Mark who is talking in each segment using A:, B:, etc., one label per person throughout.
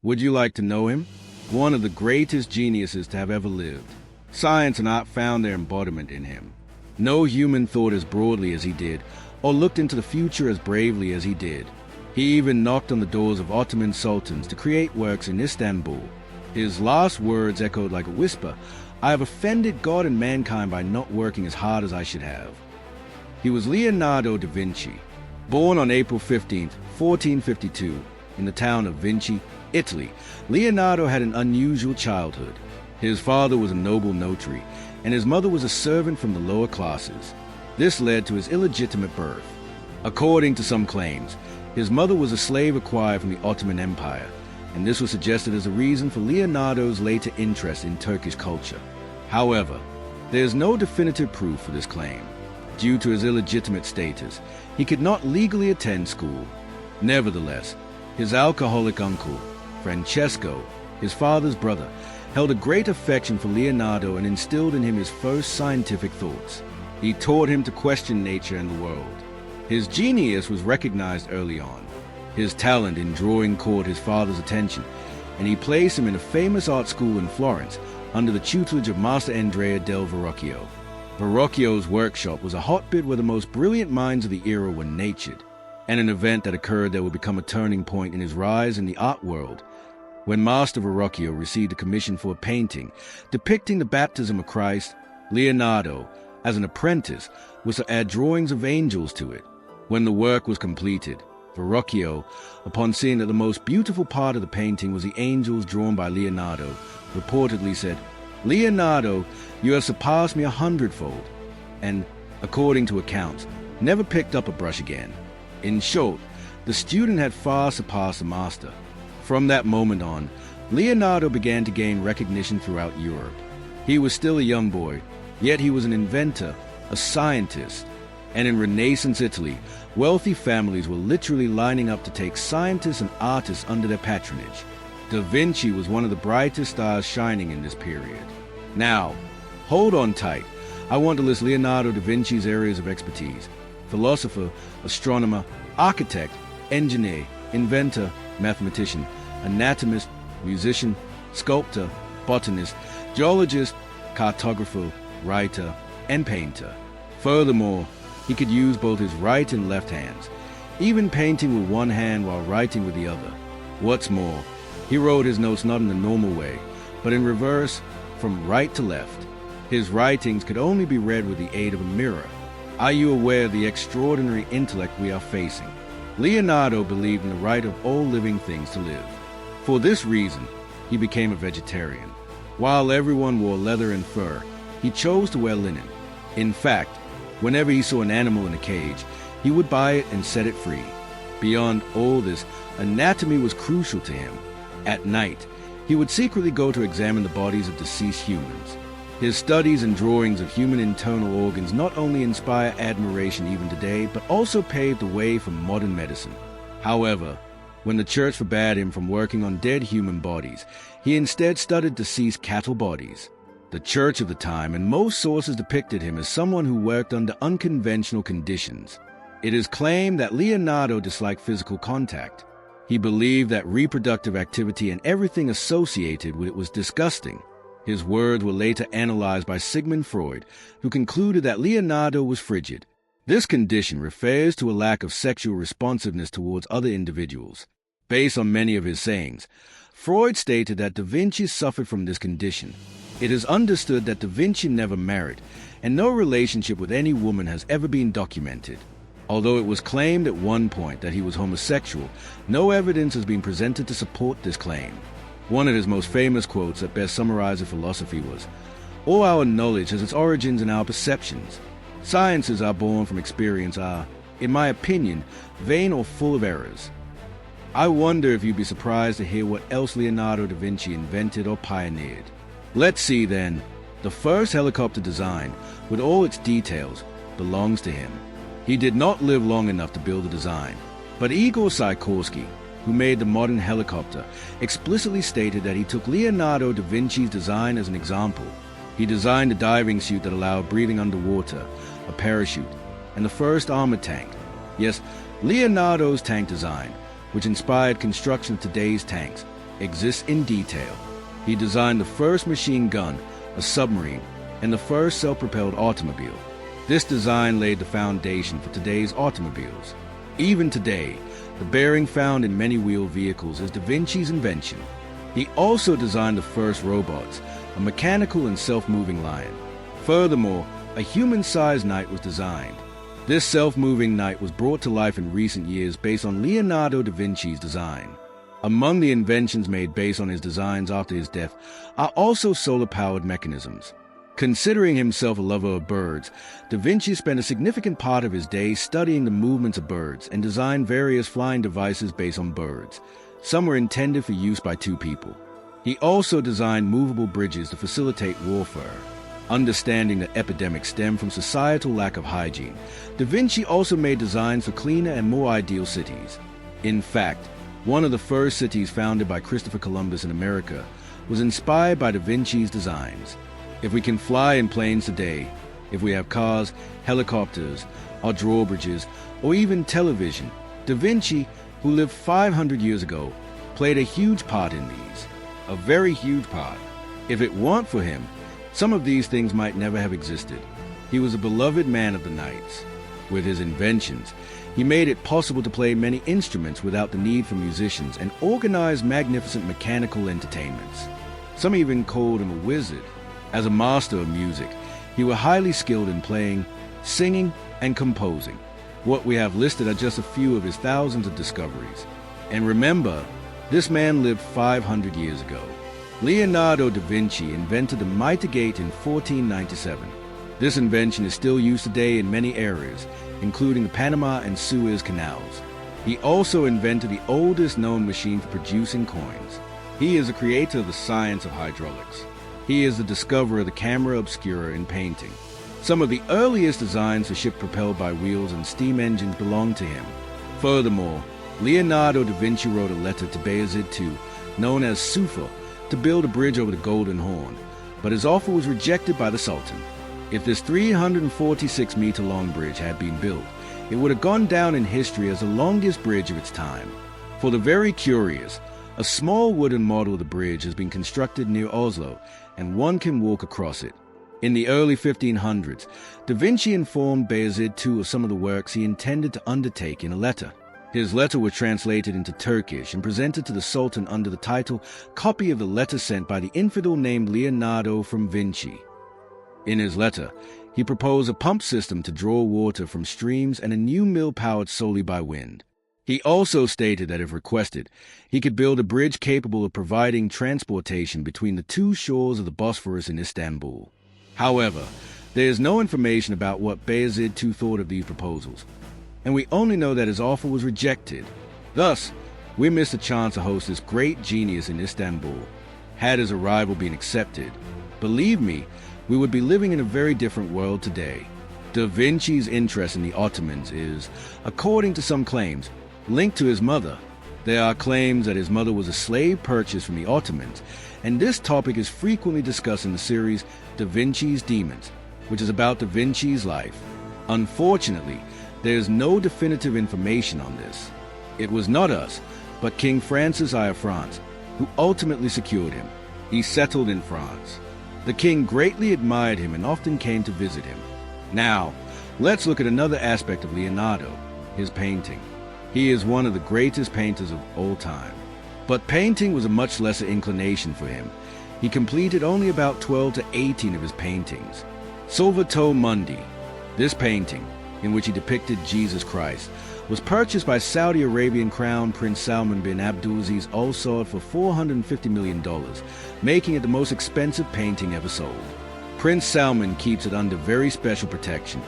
A: Would you like to know him? One of the greatest geniuses to have ever lived. Science and art found their embodiment in him. No human thought as broadly as he did, or looked into the future as bravely as he did. He even knocked on the doors of Ottoman sultans to create works in Istanbul. His last words echoed like a whisper, "I have offended God and mankind by not working as hard as I should have." He was Leonardo da Vinci, born on April 15, 1452, in the town of Vinci, Italy. Leonardo had an unusual childhood. His father was a noble notary, and his mother was a servant from the lower classes. This led to his illegitimate birth. According to some claims, his mother was a slave acquired from the Ottoman Empire, and this was suggested as a reason for Leonardo's later interest in Turkish culture. However, there is no definitive proof for this claim. Due to his illegitimate status, he could not legally attend school. Nevertheless, his alcoholic uncle, Francesco, his father's brother, held a great affection for Leonardo and instilled in him his first scientific thoughts. He taught him to question nature and the world. His genius was recognized early on. His talent in drawing caught his father's attention, and he placed him in a famous art school in Florence under the tutelage of Master Andrea del Verrocchio. Verrocchio's workshop was a hotbed where the most brilliant minds of the era were natured, and an event that occurred that would become a turning point in his rise in the art world. When Master Verrocchio received a commission for a painting depicting the baptism of Christ, Leonardo, as an apprentice, was to add drawings of angels to it. When the work was completed, Verrocchio, upon seeing that the most beautiful part of the painting was the angels drawn by Leonardo, reportedly said, "Leonardo, you have surpassed me 100-fold," and, according to accounts, never picked up a brush again. In short, the student had far surpassed the master. From that moment on, Leonardo began to gain recognition throughout Europe. He was still a young boy, yet he was an inventor, a scientist, and in Renaissance Italy, wealthy families were literally lining up to take scientists and artists under their patronage. Da Vinci was one of the brightest stars shining in this period. Now, hold on tight. I want to list Leonardo da Vinci's areas of expertise: philosopher, astronomer, architect, engineer, inventor, mathematician, anatomist, musician, sculptor, botanist, geologist, cartographer, writer, and painter. Furthermore, he could use both his right and left hands, even painting with one hand while writing with the other. What's more, he wrote his notes not in the normal way, but in reverse, from right to left. His writings could only be read with the aid of a mirror. Are you aware of the extraordinary intellect we are facing? Leonardo believed in the right of all living things to live. For this reason, he became a vegetarian. While everyone wore leather and fur, he chose to wear linen. In fact, whenever he saw an animal in a cage, he would buy it and set it free. Beyond all this, anatomy was crucial to him. At night, he would secretly go to examine the bodies of deceased humans. His studies and drawings of human internal organs not only inspire admiration even today, but also paved the way for modern medicine. However, when the church forbade him from working on dead human bodies, he instead studied deceased cattle bodies. The church of the time and most sources depicted him as someone who worked under unconventional conditions. It is claimed that Leonardo disliked physical contact. He believed that reproductive activity and everything associated with it was disgusting. His words were later analyzed by Sigmund Freud, who concluded that Leonardo was frigid. This condition refers to a lack of sexual responsiveness towards other individuals. Based on many of his sayings, Freud stated that Da Vinci suffered from this condition. It is understood that Da Vinci never married, and no relationship with any woman has ever been documented. Although it was claimed at one point that he was homosexual, no evidence has been presented to support this claim. One of his most famous quotes that best summarizes philosophy was, "All our knowledge has its origins in our perceptions. Sciences are born from experience are, in my opinion, vain or full of errors." I wonder if you'd be surprised to hear what else Leonardo da Vinci invented or pioneered. Let's see then. The first helicopter design, with all its details, belongs to him. He did not live long enough to build the design, but Igor Sikorsky, who made the modern helicopter, explicitly stated that he took Leonardo da Vinci's design as an example. He designed a diving suit that allowed breathing underwater, a parachute, and the first armored tank. Yes, Leonardo's tank design, which inspired construction of today's tanks, exists in detail. He designed the first machine gun, a submarine, and the first self-propelled automobile. This design laid the foundation for today's automobiles. Even today, the bearing found in many wheeled vehicles is Da Vinci's invention. He also designed the first robots, a mechanical and self-moving lion. Furthermore, a human-sized knight was designed. This self-moving knight was brought to life in recent years based on Leonardo da Vinci's design. Among the inventions made based on his designs after his death are also solar-powered mechanisms. Considering himself a lover of birds, Da Vinci spent a significant part of his day studying the movements of birds and designed various flying devices based on birds. Some were intended for use by two people. He also designed movable bridges to facilitate warfare. Understanding that epidemics stem from societal lack of hygiene, Da Vinci also made designs for cleaner and more ideal cities. In fact, one of the first cities founded by Christopher Columbus in America was inspired by Da Vinci's designs. If we can fly in planes today, if we have cars, helicopters, or drawbridges, or even television, Da Vinci, who lived 500 years ago, played a huge part in these. A very huge part. If it weren't for him, some of these things might never have existed. He was a beloved man of the knights. With his inventions, he made it possible to play many instruments without the need for musicians and organized magnificent mechanical entertainments. Some even called him a wizard. As a master of music, he was highly skilled in playing, singing, and composing. What we have listed are just a few of his thousands of discoveries. And remember, this man lived 500 years ago. Leonardo da Vinci invented the mitre gate in 1497. This invention is still used today in many areas, including the Panama and Suez canals. He also invented the oldest known machine for producing coins. He is a creator of the science of hydraulics. He is the discoverer of the camera obscura in painting. Some of the earliest designs for ships propelled by wheels and steam engines belong to him. Furthermore, Leonardo da Vinci wrote a letter to Bayezid II, known as Sufa, to build a bridge over the Golden Horn, but his offer was rejected by the Sultan. If this 346-meter-long bridge had been built, it would have gone down in history as the longest bridge of its time. For the very curious, a small wooden model of the bridge has been constructed near Oslo, and one can walk across it. In the early 1500s, Da Vinci informed Bayezid II of some of the works he intended to undertake in a letter. His letter was translated into Turkish and presented to the Sultan under the title "Copy of the Letter Sent by the Infidel named Leonardo from Vinci." In his letter, he proposed a pump system to draw water from streams and a new mill powered solely by wind. He also stated that if requested, he could build a bridge capable of providing transportation between the two shores of the Bosphorus in Istanbul. However, there is no information about what Bayezid II thought of these proposals, and we only know that his offer was rejected. Thus, we missed a chance to host this great genius in Istanbul. Had his arrival been accepted, believe me, we would be living in a very different world today. Da Vinci's interest in the Ottomans is, according to some claims, linked to his mother. There are claims that his mother was a slave purchased from the Ottomans, and this topic is frequently discussed in the series Da Vinci's Demons, which is about Da Vinci's life. Unfortunately, there is no definitive information on this. It was not us, but King Francis I of France, who ultimately secured him. He settled in France. The king greatly admired him and often came to visit him. Now, let's look at another aspect of Leonardo, his painting. He is one of the greatest painters of all time. But painting was a much lesser inclination for him. He completed only about 12 to 18 of his paintings. Salvator Mundi, this painting, in which he depicted Jesus Christ, was purchased by Saudi Arabian Crown Prince Salman bin Abdulaziz Al Saud for $450 million, making it the most expensive painting ever sold. Prince Salman keeps it under very special protection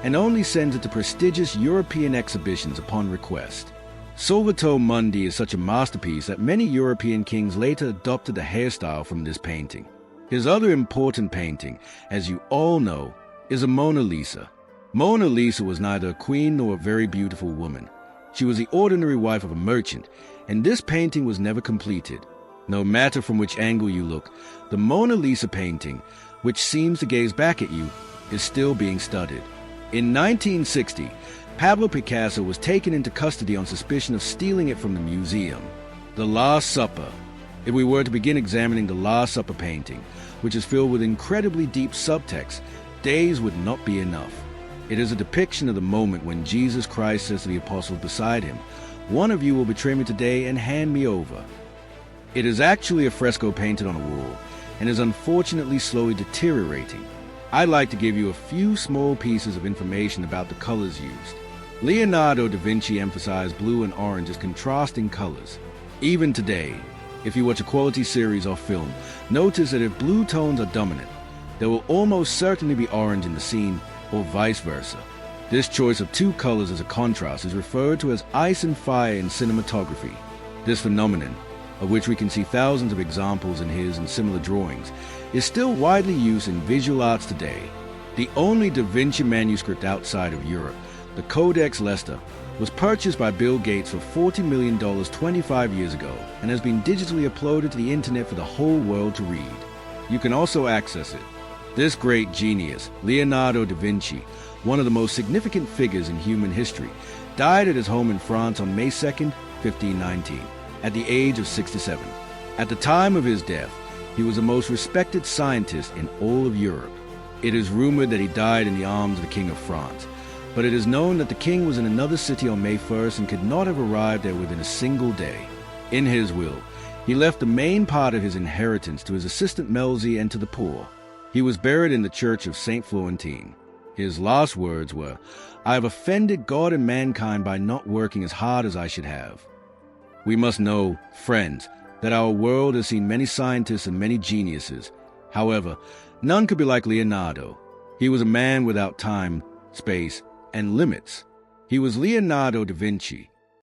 A: and only sends it to prestigious European exhibitions upon request. Salvator Mundi is such a masterpiece that many European kings later adopted the hairstyle from this painting. His other important painting, as you all know, is a Mona Lisa. Mona Lisa was neither a queen nor a very beautiful woman. She was the ordinary wife of a merchant, and this painting was never completed. No matter from which angle you look, the Mona Lisa painting, which seems to gaze back at you, is still being studied. In 1960, Pablo Picasso was taken into custody on suspicion of stealing it from the museum. The Last Supper, If we were to begin examining the Last Supper painting, which is filled with incredibly deep subtext, days would not be enough. It is a depiction of the moment when Jesus Christ says to the apostles beside him, "One of you will betray me today and hand me over." It is actually a fresco painted on a wall and is unfortunately slowly deteriorating. I'd like to give you a few small pieces of information about the colors used. Leonardo da Vinci emphasized blue and orange as contrasting colors. Even today, if you watch a quality series or film, notice that if blue tones are dominant, there will almost certainly be orange in the scene, or vice versa. This choice of two colors as a contrast is referred to as ice and fire in cinematography. This phenomenon, of which we can see thousands of examples in his and similar drawings, is still widely used in visual arts today. The only Da Vinci manuscript outside of Europe, the Codex Leicester, was purchased by Bill Gates for $40 million 25 years ago and has been digitally uploaded to the internet for the whole world to read. You can also access it. This great genius, Leonardo da Vinci, one of the most significant figures in human history, died at his home in France on May 2nd, 1519, at the age of 67. At the time of his death, he was the most respected scientist in all of Europe. It is rumored that he died in the arms of the King of France, but it is known that the king was in another city on May 1st and could not have arrived there within a single day. In his will, he left the main part of his inheritance to his assistant Melzi and to the poor. He was buried in the church of St. Florentine. His last words were, "I have offended God and mankind by not working as hard as I should have." We must know, friends, that our world has seen many scientists and many geniuses. However, none could be like Leonardo. He was a man without time, space, and limits. He was Leonardo da Vinci,